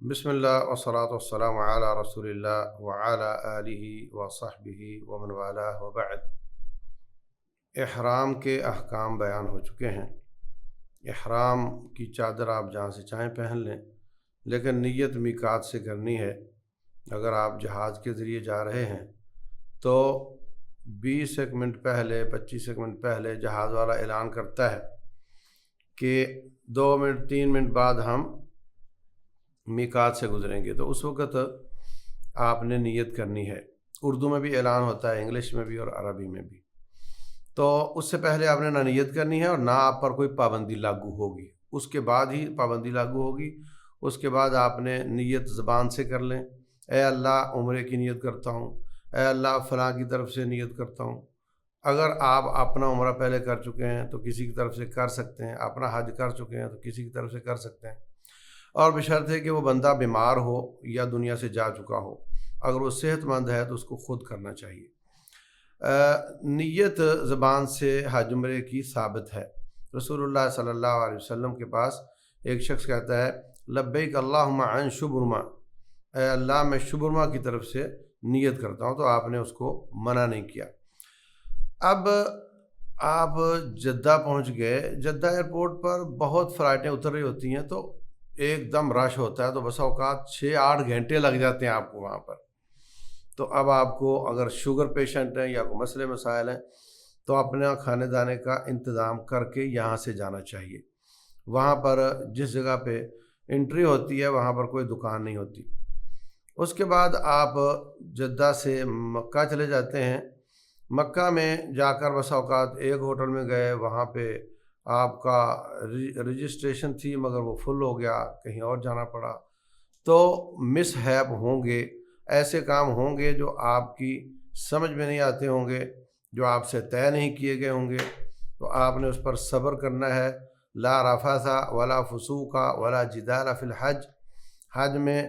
بسم اللہ والصلاة والسلام علی رسول اللہ وعلی آلہ وصحبہ ومن والہ وبعد۔ احرام کے احکام بیان ہو چکے ہیں۔ احرام کی چادر آپ جہاں سے چاہیں پہن لیں، لیکن نیت میقات سے کرنی ہے۔ اگر آپ جہاز کے ذریعے جا رہے ہیں تو 20 منٹ پہلے 25 منٹ پہلے جہاز والا اعلان کرتا ہے کہ 2 منٹ 3 منٹ بعد ہم میقات سے گزریں گے، تو اس وقت آپ نے نیت کرنی ہے۔ اردو میں بھی اعلان ہوتا ہے، انگلش میں بھی اور عربی میں بھی۔ تو اس سے پہلے آپ نے نہ نیت کرنی ہے اور نہ آپ پر کوئی پابندی لاگو ہوگی، اس کے بعد ہی پابندی لاگو ہوگی۔ اس کے بعد آپ نے نیت زبان سے کر لیں، اے اللہ عمرے کی نیت کرتا ہوں، اے اللہ فلاں کی طرف سے نیت کرتا ہوں۔ اگر آپ اپنا عمرہ پہلے کر چکے ہیں تو کسی کی طرف سے کر سکتے ہیں، اپنا حج کر چکے ہیں تو کسی کی طرف سے کر سکتے ہیں، اور بشرط ہے کہ وہ بندہ بیمار ہو یا دنیا سے جا چکا ہو۔ اگر وہ صحت مند ہے تو اس کو خود کرنا چاہیے۔ نیت زبان سے حج عمرے کی ثابت ہے۔ رسول اللہ صلی اللہ علیہ وسلم کے پاس ایک شخص کہتا ہے لبیک اللہم عن شبرما، اے اللہ میں شبرما کی طرف سے نیت کرتا ہوں، تو آپ نے اس کو منع نہیں کیا۔ اب آپ جدہ پہنچ گئے، جدہ ایئرپورٹ پر بہت فلائٹیں اتر رہی ہوتی ہیں، تو ایک دم رش ہوتا ہے، تو بسا اوقات 6-8 گھنٹے لگ جاتے ہیں آپ کو وہاں پر۔ تو اب آپ کو اگر شوگر پیشنٹ ہیں یا کوئی مسئلے مسائل ہیں تو اپنا کھانے دانے کا انتظام کر کے یہاں سے جانا چاہیے۔ وہاں پر جس جگہ پہ انٹری ہوتی ہے وہاں پر کوئی دکان نہیں ہوتی۔ اس کے بعد آپ جدہ سے مکہ چلے جاتے ہیں۔ مکہ میں جا کر بسا اوقات ایک ہوٹل میں گئے، وہاں پہ آپ کا رجسٹریشن تھی مگر وہ فل ہو گیا، کہیں اور جانا پڑا، تو مس ہیپ ہوں گے، ایسے کام ہوں گے جو آپ کی سمجھ میں نہیں آتے ہوں گے، جو آپ سے طے نہیں کیے گئے ہوں گے، تو آپ نے اس پر صبر کرنا ہے۔ لا رفث ولا فسوق ولا جدال فی الحج، حج میں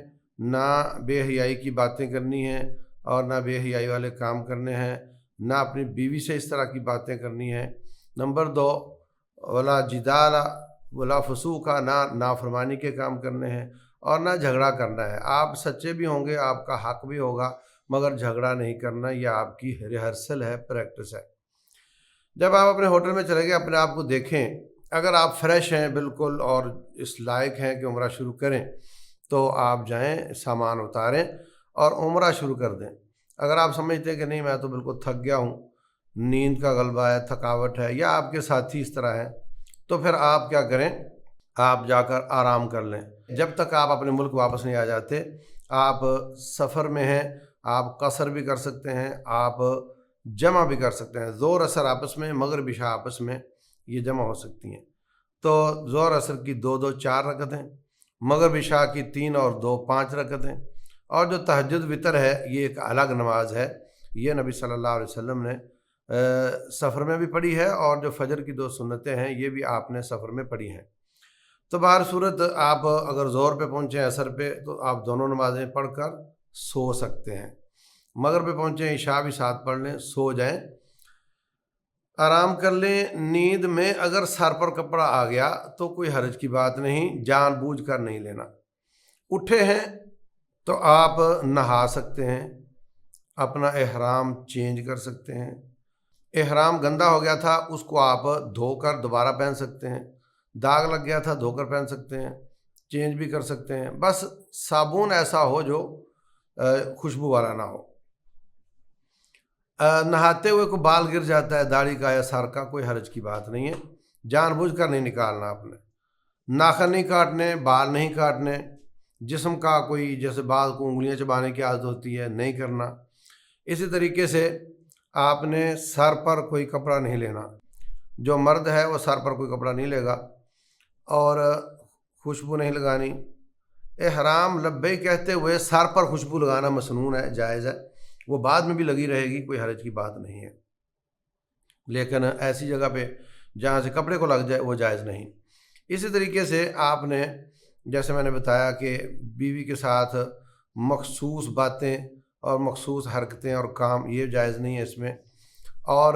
نہ بے حیائی کی باتیں کرنی ہیں اور نہ بے حیائی والے کام کرنے ہیں، نہ اپنی بیوی سے اس طرح کی باتیں کرنی ہیں۔ نمبر 2، ولا جدال ولا فسوق، نہ نافرمانی کے کام کرنے ہیں اور نہ جھگڑا کرنا ہے۔ آپ سچے بھی ہوں گے، آپ کا حق بھی ہوگا، مگر جھگڑا نہیں کرنا، یہ آپ کی ریہرسل ہے، پریکٹس ہے۔ جب آپ اپنے ہوٹل میں چلے گئے، اپنے آپ کو دیکھیں، اگر آپ فریش ہیں بالکل اور اس لائق ہیں کہ عمرہ شروع کریں تو آپ جائیں، سامان اتاریں اور عمرہ شروع کر دیں۔ اگر آپ سمجھتے ہیں کہ نہیں میں تو بالکل تھک گیا ہوں، نیند کا غلبہ ہے، تھکاوٹ ہے، یا آپ کے ساتھی اس طرح ہیں، تو پھر آپ کیا کریں، آپ جا کر آرام کر لیں۔ جب تک آپ اپنے ملک واپس نہیں آ جاتے، آپ سفر میں ہیں، آپ قصر بھی کر سکتے ہیں، آپ جمع بھی کر سکتے ہیں۔ ظہر عصر آپس میں، مغرب عشاء آپس میں یہ جمع ہو سکتی ہیں۔ تو ظہر عصر کی 2 4 رکعتیں، مغرب عشاء کی 3 اور 2 5 رکعتیں، اور جو تہجد وتر ہے یہ ایک الگ نماز ہے، یہ نبی صلی اللہ علیہ وسلم نے سفر میں بھی پڑھی ہے، اور جو فجر کی 2 سنتیں ہیں یہ بھی آپ نے سفر میں پڑھی ہیں۔ تو بہر صورت آپ اگر ظہر پہ پہنچیں عصر پہ تو آپ دونوں نمازیں پڑھ کر سو سکتے ہیں۔ مغرب پہ پہنچیں عشاء بھی ساتھ پڑھ لیں، سو جائیں، آرام کر لیں۔ نیند میں اگر سر پر کپڑا آ گیا تو کوئی حرج کی بات نہیں، جان بوجھ کر نہیں لینا۔ اٹھے ہیں تو آپ نہا سکتے ہیں، اپنا احرام چینج کر سکتے ہیں۔ احرام گندا ہو گیا تھا اس کو آپ دھو کر دوبارہ پہن سکتے ہیں، داغ لگ گیا تھا دھو کر پہن سکتے ہیں، چینج بھی کر سکتے ہیں، بس صابن ایسا ہو جو خوشبو والا نہ ہو۔ نہاتے ہوئے کو بال گر جاتا ہے داڑھی کا یا سر کا، کوئی حرج کی بات نہیں ہے، جان بوجھ کر نہیں نکالنا آپ نے۔ ناخن نہیں کاٹنے، بال نہیں کاٹنے، جسم کا کوئی جیسے بعض کو انگلیاں چبانے کی عادت ہوتی ہے نہیں کرنا۔ اسی طریقے سے آپ نے سر پر کوئی کپڑا نہیں لینا، جو مرد ہے وہ سر پر کوئی کپڑا نہیں لے گا، اور خوشبو نہیں لگانی۔ احرام لبیک کہتے ہوئے سر پر خوشبو لگانا مسنون ہے، جائز ہے، وہ بعد میں بھی لگی رہے گی، کوئی حرج کی بات نہیں ہے، لیکن ایسی جگہ پہ جہاں سے کپڑے کو لگ جائے وہ جائز نہیں۔ اسی طریقے سے آپ نے جیسے میں نے بتایا کہ بیوی کے ساتھ مخصوص باتیں اور مخصوص حرکتیں اور کام یہ جائز نہیں ہے اس میں۔ اور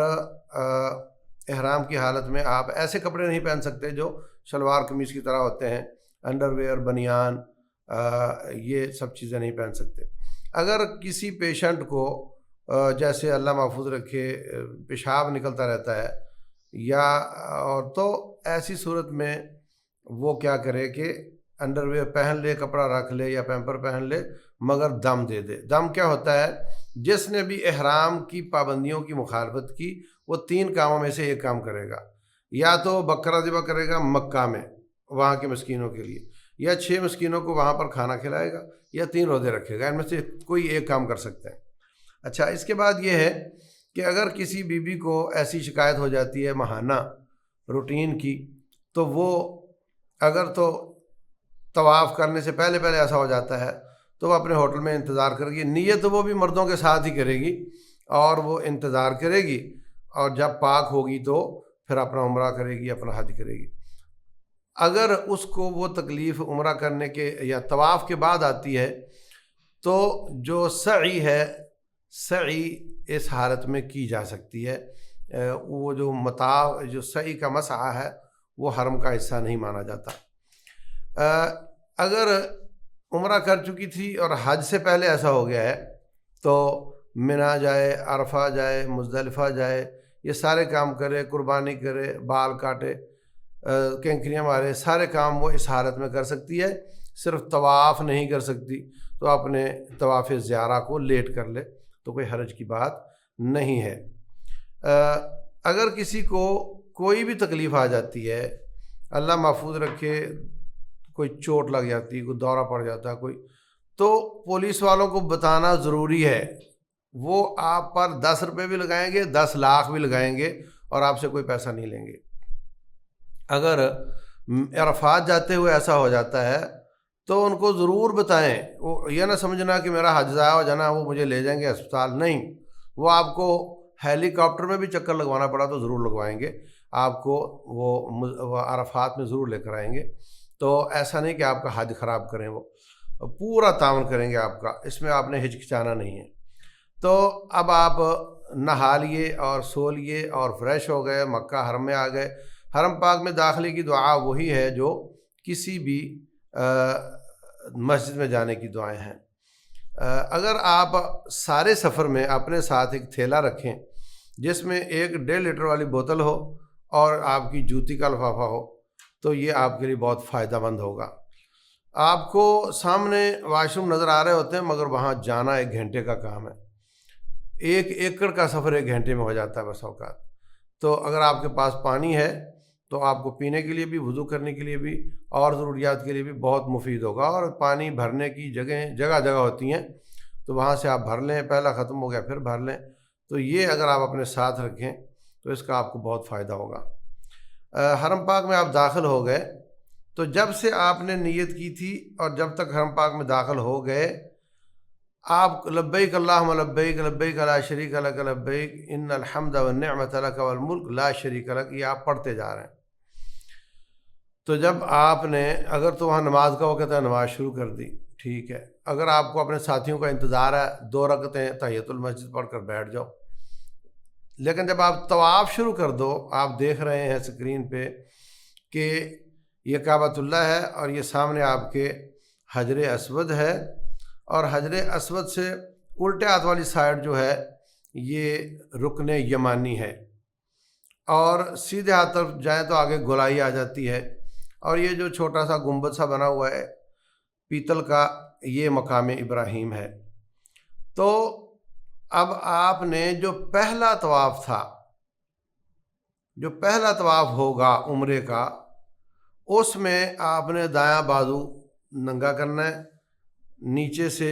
احرام کی حالت میں آپ ایسے کپڑے نہیں پہن سکتے جو شلوار قمیص کی طرح ہوتے ہیں، انڈر ویئر، بنیان، یہ سب چیزیں نہیں پہن سکتے۔ اگر کسی پیشنٹ کو جیسے اللہ محفوظ رکھے پیشاب نکلتا رہتا ہے یا اور تو ایسی صورت میں وہ کیا کرے کہ انڈر ویئر پہن لے، کپڑا رکھ لے یا پیمپر پہن لے، مگر دم دے دے۔ دم کیا ہوتا ہے؟ جس نے بھی احرام کی پابندیوں کی مخالفت کی وہ 3 کاموں میں سے ایک کام کرے گا، یا تو بکرا ذبح کرے گا مکہ میں وہاں کے مسکینوں کے لیے، یا 6 مسکینوں کو وہاں پر کھانا کھلائے گا، یا 3 روزے رکھے گا۔ ان میں سے کوئی ایک کام کر سکتا ہے۔ اچھا، اس کے بعد یہ ہے کہ اگر کسی بیوی کو ایسی شکایت ہو جاتی ہے ماہانہ روٹین کی، تو وہ اگر تو طواف کرنے سے پہلے ایسا ہو جاتا ہے تو وہ اپنے ہوٹل میں انتظار کرے گی۔ نیت وہ بھی مردوں کے ساتھ ہی کرے گی اور وہ انتظار کرے گی، اور جب پاک ہوگی تو پھر اپنا عمرہ کرے گی، اپنا حج کرے گی۔ اگر اس کو وہ تکلیف عمرہ کرنے کے یا طواف کے بعد آتی ہے تو جو سعی ہے، سعی اس حالت میں کی جا سکتی ہے۔ وہ جو جو سعی کا مسعی ہے وہ حرم کا حصہ نہیں مانا جاتا۔ اگر عمرہ کر چکی تھی اور حج سے پہلے ایسا ہو گیا ہے تو منا جائے، عرفہ جائے، مزدلفہ جائے، یہ سارے کام کرے، قربانی کرے، بال کاٹے، کینکریاں مارے، سارے کام وہ اس حالت میں کر سکتی ہے۔ صرف طواف نہیں کر سکتی، تو اپنے طواف زیارہ کو لیٹ کر لے تو کوئی حرج کی بات نہیں ہے۔ اگر کسی کو کوئی بھی تکلیف آ جاتی ہے، اللہ محفوظ رکھے، کوئی چوٹ لگ جاتی ہے، کوئی دورہ پڑ جاتا ہے کوئی، تو پولیس والوں کو بتانا ضروری ہے۔ وہ آپ پر 10 روپے بھی لگائیں گے، 10 لاکھ بھی لگائیں گے اور آپ سے کوئی پیسہ نہیں لیں گے۔ اگر عرفات جاتے ہوئے ایسا ہو جاتا ہے تو ان کو ضرور بتائیں۔ وہ یہ نہ سمجھنا کہ میرا حج ضائع ہو جانا وہ مجھے لے جائیں گے ہسپتال، نہیں، وہ آپ کو ہیلی کاپٹر میں بھی چکر لگوانا پڑا تو ضرور لگوائیں گے، آپ کو وہ عرفات میں ضرور لے کر آئیں گے۔ تو ایسا نہیں کہ آپ کا حج خراب کریں، وہ پورا تعاون کریں گے آپ کا، اس میں آپ نے ہچکچانا نہیں ہے۔ تو اب آپ نہا لیے اور سو لیے اور فریش ہو گئے، مکہ حرم میں آ گئے۔ حرم پاک میں داخلے کی دعا وہی ہے جو کسی بھی مسجد میں جانے کی دعائیں ہیں۔ اگر آپ سارے سفر میں اپنے ساتھ ایک تھیلا رکھیں جس میں ایک 1.5 لیٹر والی بوتل ہو اور آپ کی جوتی کا لفافہ ہو تو یہ آپ کے لیے بہت فائدہ مند ہوگا۔ آپ کو سامنے واش روم نظر آ رہے ہوتے ہیں مگر وہاں جانا 1 گھنٹے کا کام ہے، 1 ایکڑ کا سفر 1 گھنٹے میں ہو جاتا ہے بس اوقات۔ تو اگر آپ کے پاس پانی ہے تو آپ کو پینے کے لیے بھی، وضو کرنے کے لیے بھی اور ضروریات کے لیے بھی بہت مفید ہوگا۔ اور پانی بھرنے کی جگہ جگہ ہوتی ہیں تو وہاں سے آپ بھر لیں، پہلا ختم ہو گیا پھر بھر لیں۔ تو یہ اگر آپ اپنے ساتھ رکھیں تو اس کا آپ کو بہت فائدہ ہوگا۔ حرم پاک میں آپ داخل ہو گئے تو جب سے آپ نے نیت کی تھی اور جب تک حرم پاک میں داخل ہو گئے، آپ لبیک اللہم لبیک لبیک لا شریک لک لبیک ان الحمد والنعمت لک والملک لا شریک لک، یہ آپ پڑھتے جا رہے ہیں۔ تو جب آپ نے اگر تو وہاں نماز کا وقت ہے نماز شروع کر دی، ٹھیک ہے۔ اگر آپ کو اپنے ساتھیوں کا انتظار ہے 2 رکعتیں تحیۃ المسجد پڑھ کر بیٹھ جاؤ۔ لیکن جب آپ طواف شروع کر دو، آپ دیکھ رہے ہیں اسکرین پہ کہ یہ کعبۃ اللہ ہے اور یہ سامنے آپ کے حجر اسود ہے، اور حجر اسود سے الٹے ہاتھ والی سائڈ جو ہے یہ رکن یمانی ہے، اور سیدھے ہاتھ طرف جائیں تو آگے گولائی آ جاتی ہے، اور یہ جو چھوٹا سا گنبد سا بنا ہوا ہے پیتل کا، یہ مقام ابراہیم ہے۔ تو اب آپ نے جو پہلا طواف تھا، جو پہلا طواف ہوگا عمرے کا، اس میں آپ نے دایاں بازو ننگا کرنا ہے، نیچے سے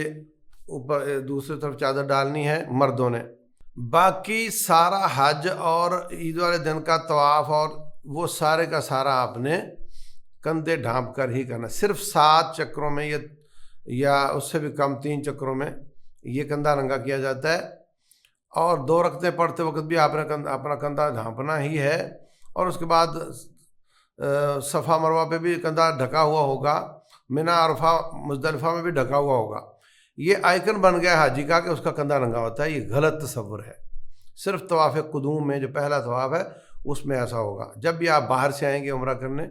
اوپر دوسری طرف چادر ڈالنی ہے مردوں نے۔ باقی سارا حج اور عید والے دن کا طواف اور وہ سارے کا سارا آپ نے کندھے ڈھانپ کر ہی کرنا، صرف 7 چکروں میں یا اس سے بھی کم 3 چکروں میں یہ کندھا ننگا کیا جاتا ہے، اور 2 رکعتیں پڑھتے وقت بھی آپ نے اپنا کندھا ڈھانپنا ہی ہے، اور اس کے بعد صفا مروہ پہ بھی کندھا ڈھکا ہوا ہوگا، منا عرفہ مزدلفہ میں بھی ڈھکا ہوا ہوگا۔ یہ آئیکن بن گیا حاجی کا کہ اس کا کندھا ننگا ہوتا ہے، یہ غلط تصور ہے۔ صرف طواف قدوم میں جو پہلا طواف ہے اس میں ایسا ہوگا۔ جب بھی آپ باہر سے آئیں گے عمرہ کرنے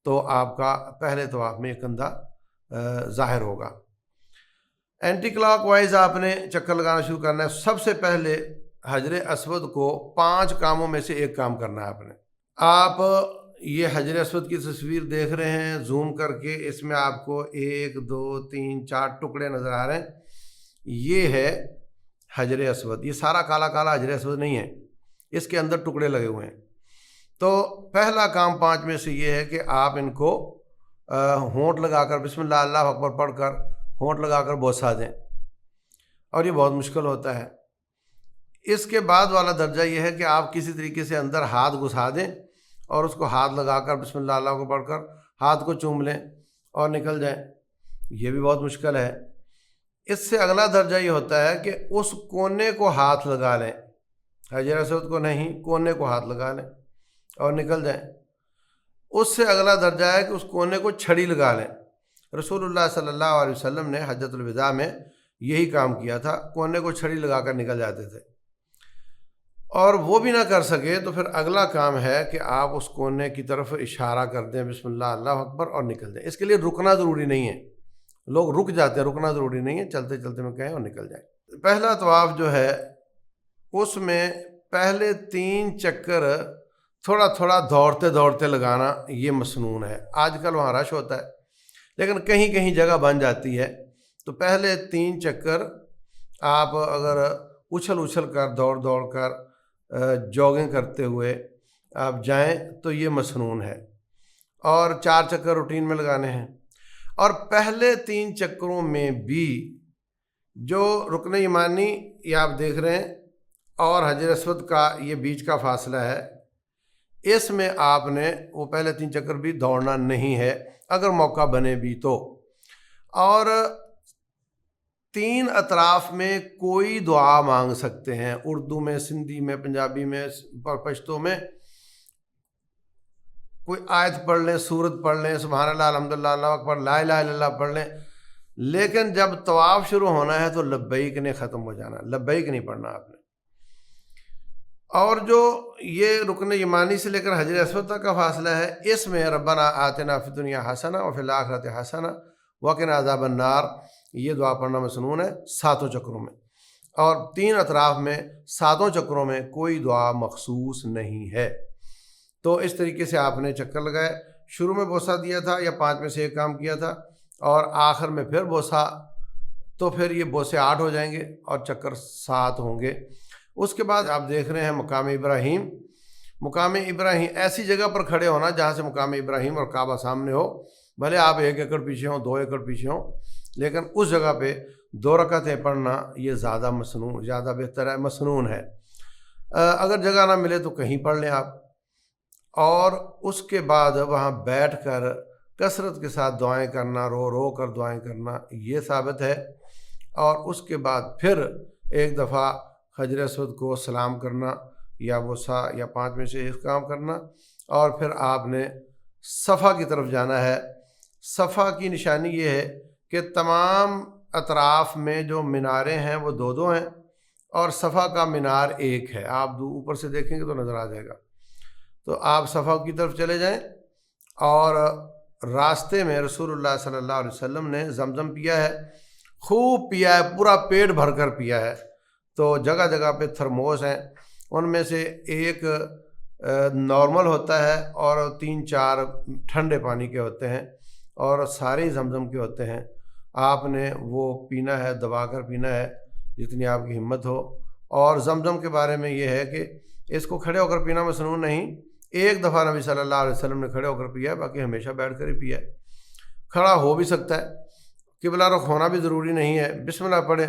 تو آپ کا پہلے طواف میں یہ کندھا ظاہر ہوگا۔ اینٹی کلاک وائز آپ نے چکر لگانا شروع کرنا ہے۔ سب سے پہلے حجر اسود کو 5 کاموں میں سے ایک کام کرنا ہے آپ نے۔ آپ یہ حجر اسود کی تصویر دیکھ رہے ہیں زوم کر کے، اس میں آپ کو 1 2 3 4 ٹکڑے نظر آ رہے ہیں، یہ ہے حجر اسود۔ یہ سارا کالا کالا حجر اسود نہیں ہے، اس کے اندر ٹکڑے لگے ہوئے ہیں۔ تو پہلا کام 5 میں سے یہ ہے کہ آپ ان کو ہونٹ لگا کر بسم اللہ اللہ اکبر پڑھ کر ہونٹ لگا کر بوسہ دیں، اور یہ بہت مشکل ہوتا ہے۔ اس کے بعد والا درجہ یہ ہے کہ آپ کسی طریقے سے اندر ہاتھ گھسا دیں اور اس کو ہاتھ لگا کر بسم اللہ اللہ کو پڑھ کر ہاتھ کو چوم لیں اور نکل جائیں، یہ بھی بہت مشکل ہے۔ اس سے اگلا درجہ یہ ہوتا ہے کہ اس کونے کو ہاتھ لگا لیں، حجر اسود کو نہیں، کونے کو ہاتھ لگا لیں اور نکل جائیں۔ اس سے اگلا درجہ ہے کہ اس کونے کو چھڑی لگا لیں۔ رسول اللہ صلی اللہ علیہ وسلم نے حجۃ الوداع میں یہی کام کیا تھا، کونے کو چھڑی لگا کر نکل جاتے تھے۔ اور وہ بھی نہ کر سکے تو پھر اگلا کام ہے کہ آپ اس کونے کی طرف اشارہ کر دیں بسم اللہ اللہ اکبر اور نکل جائیں۔ اس کے لیے رکنا ضروری نہیں ہے، لوگ رک جاتے ہیں، رکنا ضروری نہیں ہے، چلتے چلتے میں کہیں اور نکل جائیں۔ پہلا طواف جو ہے اس میں پہلے 3 چکر تھوڑا تھوڑا دوڑتے دوڑتے لگانا یہ مسنون ہے۔ آج کل وہاں رش ہوتا ہے لیکن کہیں کہیں جگہ بن جاتی ہے، تو پہلے 3 چکر آپ اگر اچھل اچھل کر دوڑ دوڑ کر جاگنگ کرتے ہوئے آپ جائیں تو یہ مسنون ہے، اور 4 چکر روٹین میں لگانے ہیں۔ اور پہلے 3 چکروں میں بھی جو رکن یمانی یہ آپ دیکھ رہے ہیں اور حجر اسود کا یہ بیچ کا فاصلہ ہے، اس میں آپ نے وہ پہلے 3 چکر بھی دوڑنا نہیں ہے اگر موقع بنے بھی تو۔ اور 3 اطراف میں کوئی دعا مانگ سکتے ہیں، اردو میں، سندھی میں، پنجابی میں، پشتو میں کوئی آیت پڑھ لیں، سورت پڑھ لیں، سبحان اللہ الحمدللہ اللہ اکبر لا الہ الا اللہ پڑھ لیں، لیکن جب طواف شروع ہونا ہے تو لبیک نے ختم ہو جانا، لبیک نہیں پڑھنا آپ نے۔ اور جو یہ رکن یمانی سے لے کر حجر اسود تک کا فاصلہ ہے، اس میں ربنا آتنا فی الدنیا حسنہ وفی الآخرۃ حسنہ وقنا عذاب النار، یہ دعا پڑھنا مسنون ہے 7 چکروں میں۔ اور 3 اطراف میں 7 چکروں میں کوئی دعا مخصوص نہیں ہے۔ تو اس طریقے سے آپ نے چکر لگائے، شروع میں بوسہ دیا تھا یا 5 میں سے ایک کام کیا تھا، اور آخر میں پھر بوسہ، تو پھر یہ بوسے 8 ہو جائیں گے اور چکر 7 ہوں گے۔ اس کے بعد آپ دیکھ رہے ہیں مقام ابراہیم۔ مقام ابراہیم ایسی جگہ پر کھڑے ہونا جہاں سے مقام ابراہیم اور کعبہ سامنے ہو، بھلے آپ 1 ایکڑ پیچھے ہوں، 2 ایکڑ پیچھے ہوں، لیکن اس جگہ پہ 2 رکعتیں پڑھنا یہ زیادہ بہتر ہے، مسنون ہے۔ اگر جگہ نہ ملے تو کہیں پڑھ لیں آپ، اور اس کے بعد وہاں بیٹھ کر کثرت کے ساتھ دعائیں کرنا، رو رو کر دعائیں کرنا یہ ثابت ہے۔ اور اس کے بعد پھر ایک دفعہ حجر اسود کو سلام کرنا یا بوسہ یا 5 میں سے ایک کام کرنا، اور پھر آپ نے صفا کی طرف جانا ہے۔ صفا کی نشانی یہ ہے کہ تمام اطراف میں جو میناریں ہیں وہ 2 ہیں، اور صفا کا مینار 1 ہے۔ آپ اوپر سے دیکھیں گے تو نظر آ جائے گا۔ تو آپ صفا کی طرف چلے جائیں، اور راستے میں رسول اللہ صلی اللہ علیہ وسلم نے زمزم پیا ہے، خوب پیا ہے، پورا پیٹ بھر کر پیا ہے۔ تو جگہ جگہ پہ تھرموس ہیں، ان میں سے ایک نارمل ہوتا ہے اور 3-4 ٹھنڈے پانی کے ہوتے ہیں، اور سارے زمزم کے ہوتے ہیں۔ آپ نے وہ پینا ہے، دبا کر پینا ہے جتنی آپ کی ہمت ہو۔ اور زمزم کے بارے میں یہ ہے کہ اس کو کھڑے ہو کر پینا مسنون نہیں، ایک دفعہ نبی صلی اللہ علیہ وسلم نے کھڑے ہو کر پیا ہے، باقی ہمیشہ بیٹھ کر ہی پیا ہے۔ کھڑا ہو بھی سکتا ہے، قبلہ رخ ہونا بھی ضروری نہیں ہے، بسم اللہ پڑھیں۔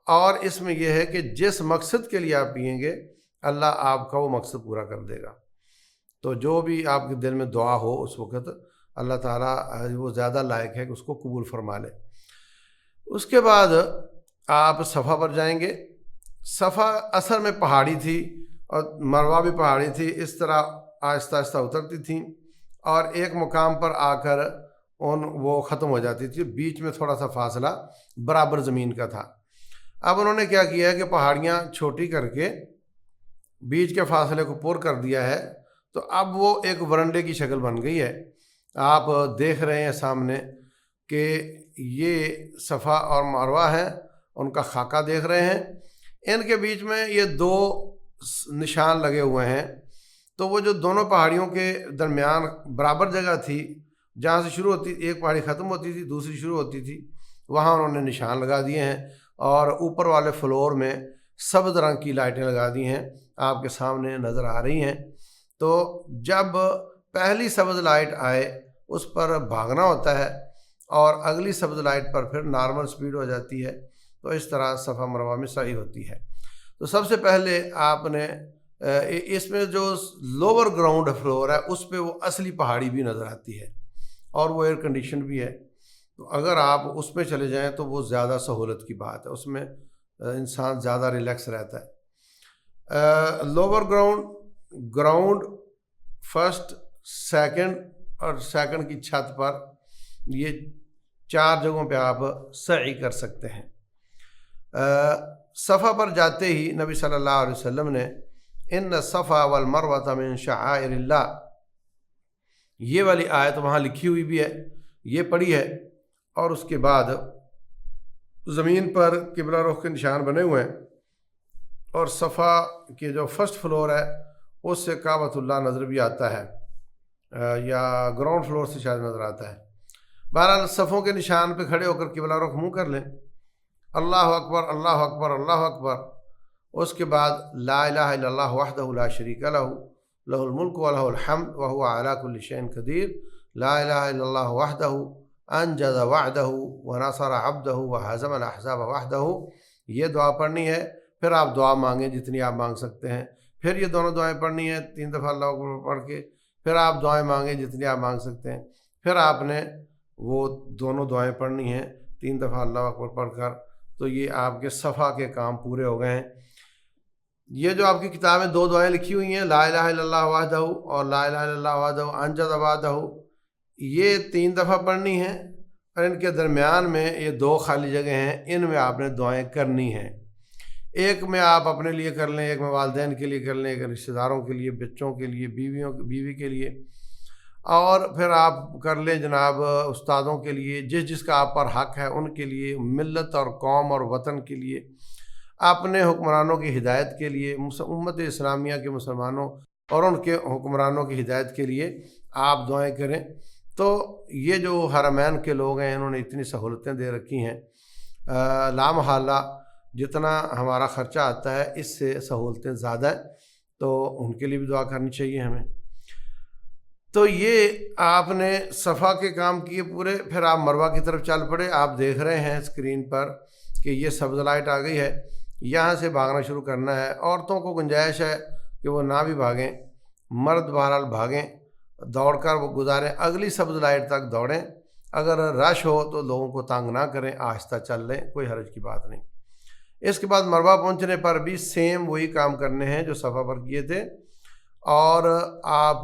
اور اس میں یہ ہے کہ جس مقصد کے لیے آپ پئیں گے اللہ آپ کا وہ مقصد پورا کر دے گا۔ تو جو بھی آپ کے دل میں دعا ہو اس وقت اللہ تعالیٰ وہ زیادہ لائق ہے کہ اس کو قبول فرما لے۔ اس کے بعد آپ صفا پر جائیں گے۔ صفا اثر میں پہاڑی تھی اور مروہ بھی پہاڑی تھی، اس طرح آہستہ آہستہ اترتی تھیں، اور ایک مقام پر آ کر وہ ختم ہو جاتی تھی، بیچ میں تھوڑا سا فاصلہ برابر زمین کا تھا۔ اب انہوں نے کیا کیا ہے کہ پہاڑیاں چھوٹی کر کے بیچ کے فاصلے کو پور کر دیا ہے، تو اب وہ ایک ورنڈے کی شکل بن گئی ہے۔ آپ دیکھ رہے ہیں سامنے، کہ یہ صفا اور مروہ ہیں، ان کا خاکہ دیکھ رہے ہیں، ان کے بیچ میں یہ دو نشان لگے ہوئے ہیں۔ تو وہ جو دونوں پہاڑیوں کے درمیان برابر جگہ تھی، جہاں سے شروع ہوتی، ایک پہاڑی ختم ہوتی تھی دوسری شروع ہوتی تھی، وہاں انہوں نے نشان لگا دیے ہیں، اور اوپر والے فلور میں سبز رنگ کی لائٹیں لگا دی ہیں، آپ کے سامنے نظر آ رہی ہیں۔ تو جب پہلی سبز لائٹ آئے اس پر بھاگنا ہوتا ہے، اور اگلی سبز لائٹ پر پھر نارمل سپیڈ ہو جاتی ہے۔ تو اس طرح صفا مروہ میں سعی ہوتی ہے۔ تو سب سے پہلے آپ نے اس میں جو لوور گراؤنڈ فلور ہے اس پہ وہ اصلی پہاڑی بھی نظر آتی ہے، اور وہ ایئر کنڈیشن بھی ہے۔ تو اگر آپ اس پہ چلے جائیں تو وہ زیادہ سہولت کی بات ہے، اس میں انسان زیادہ ریلیکس رہتا ہے۔ لوور گراؤنڈ فرسٹ، سیکنڈ اور سیکنڈ کی چھت پر، یہ 4 جگہوں پہ آپ سعی کر سکتے ہیں۔ صفا پر جاتے ہی نبی صلی اللہ علیہ وسلم نے ان الصفا والمروہ من شعائر اللہ، یہ والی آیت وہاں لکھی ہوئی بھی ہے، یہ پڑھی ہے، اور اس کے بعد زمین پر قبلہ رخ کے نشان بنے ہوئے ہیں، اور صفا کے جو فرسٹ فلور ہے اس سے کعبۃ اللہ نظر بھی آتا ہے، یا گراؤنڈ فلور سے شاید نظر آتا ہے۔ بہرحال صفوں کے نشان پہ کھڑے ہو کر قبلہ رخ منہ کر لیں، اللہ اکبر اللہ اکبر اللہ اکبر، اس کے بعد لا الہ الا اللہ وحدہ لا شریک لہ لہ الملک و لہ الحمد وہو علی کل شیء قدیر، لا الہ الا اللہ وحدہ انجز وعدہ ونصر عبدہ وہزم الاحزاب وحدہ، یہ دعا پڑھنی ہے۔ پھر آپ دعا مانگیں جتنی آپ مانگ سکتے ہیں، پھر یہ دونوں دعائیں پڑھنی ہیں 3 دفعہ اللہ اکبر پڑھ کے، پھر آپ دعائیں مانگیں جتنی آپ مانگ سکتے ہیں، پھر آپ نے وہ دونوں دعائیں پڑھنی ہیں 3 دفعہ اللہ اکبر پڑھ کر۔ تو یہ آپ کے صفا کے کام پورے ہو گئے ہیں۔ یہ جو آپ کی کتاب میں 2 دعائیں لکھی ہوئی ہیں، لا الہ الا اللہ وحدہ اور لا الہ الا اللہ وحدہ انجز وعدہ، یہ 3 دفعہ پڑھنی ہیں، اور ان کے درمیان میں یہ 2 خالی جگہ ہیں، ان میں آپ نے دعائیں کرنی ہیں۔ ایک میں آپ اپنے لیے کر لیں، ایک میں والدین کے لیے کر لیں، ایک رشتہ داروں کے لیے، بچوں کے لیے، بیوی کے لیے، اور پھر آپ کر لیں جناب استادوں کے لیے، جس کا آپ پر حق ہے ان کے لیے، ملت اور قوم اور وطن کے لیے، اپنے حکمرانوں کی ہدایت کے لیے، امت اسلامیہ کے مسلمانوں اور ان کے حکمرانوں کی ہدایت کے لیے آپ دعائیں کریں۔ تو یہ جو حرمین کے لوگ ہیں انہوں نے اتنی سہولتیں دے رکھی ہیں، لامحالہ جتنا ہمارا خرچہ آتا ہے اس سے سہولتیں زیادہ ہیں، تو ان کے لیے بھی دعا کرنی چاہیے ہمیں۔ تو یہ آپ نے صفا کے کام کیے پورے، پھر آپ مروہ کی طرف چل پڑے۔ آپ دیکھ رہے ہیں اسکرین پر کہ یہ سبز لائٹ آ گئی ہے، یہاں سے بھاگنا شروع کرنا ہے۔ عورتوں کو گنجائش ہے کہ وہ نہ بھی بھاگیں، مرد بہرحال بھاگیں، دوڑ کر وہ گزاریں، اگلی سبز لائٹ تک دوڑیں، اگر رش ہو تو لوگوں کو تنگ نہ کریں، آہستہ چل لیں، کوئی حرج کی بات نہیں۔ اس کے بعد مروہ پہنچنے پر بھی سیم وہی کام کرنے ہیں جو صفا پر کیے تھے، اور آپ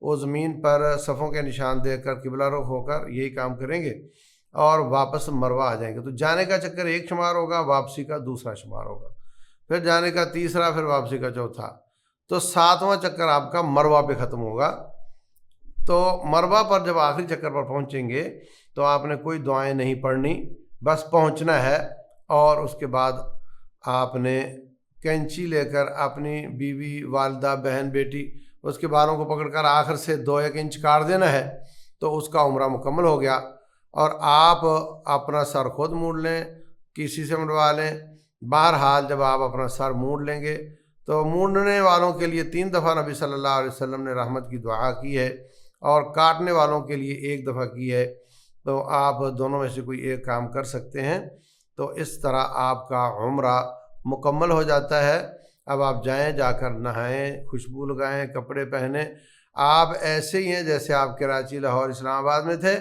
وہ زمین پر صفوں کے نشان دے کر قبلہ رخ ہو کر یہی کام کریں گے، اور واپس مروہ آ جائیں گے۔ تو جانے کا چکر 1 شمار ہوگا، واپسی کا 2 شمار ہوگا، پھر جانے کا 3، پھر واپسی کا 4، تو 7واں چکر آپ کا مروہ پہ ختم ہوگا۔ تو مروہ پر جب آخری چکر پر پہنچیں گے تو آپ نے کوئی دعائیں نہیں پڑھنی، بس پہنچنا ہے، اور اس کے بعد آپ نے کینچی لے کر اپنی بیوی، والدہ، بہن، بیٹی، اس کے بالوں کو پکڑ کر آخر سے 2-1 انچ کاٹ دینا ہے، تو اس کا عمرہ مکمل ہو گیا۔ اور آپ اپنا سر خود موڑ لیں، کسی سے منڈوا لیں، بہرحال جب آپ اپنا سر موڑ لیں گے تو موڑنے والوں کے لیے 3 دفعہ نبی صلی اللہ علیہ وسلم نے رحمت کی دعا کی ہے، اور کاٹنے والوں کے لیے 1 دفعہ کی ہے۔ تو آپ دونوں میں سے کوئی ایک کام کر سکتے ہیں، تو اس طرح آپ کا عمرہ مکمل ہو جاتا ہے۔ اب آپ جائیں، جا کر نہائیں، خوشبو لگائیں، کپڑے پہنیں، آپ ایسے ہی ہیں جیسے آپ کراچی، لاہور، اسلام آباد میں تھے،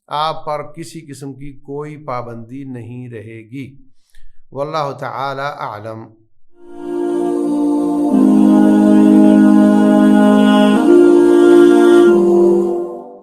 آپ پر کسی قسم کی کوئی پابندی نہیں رہے گی۔ واللہ تعالی اعلم۔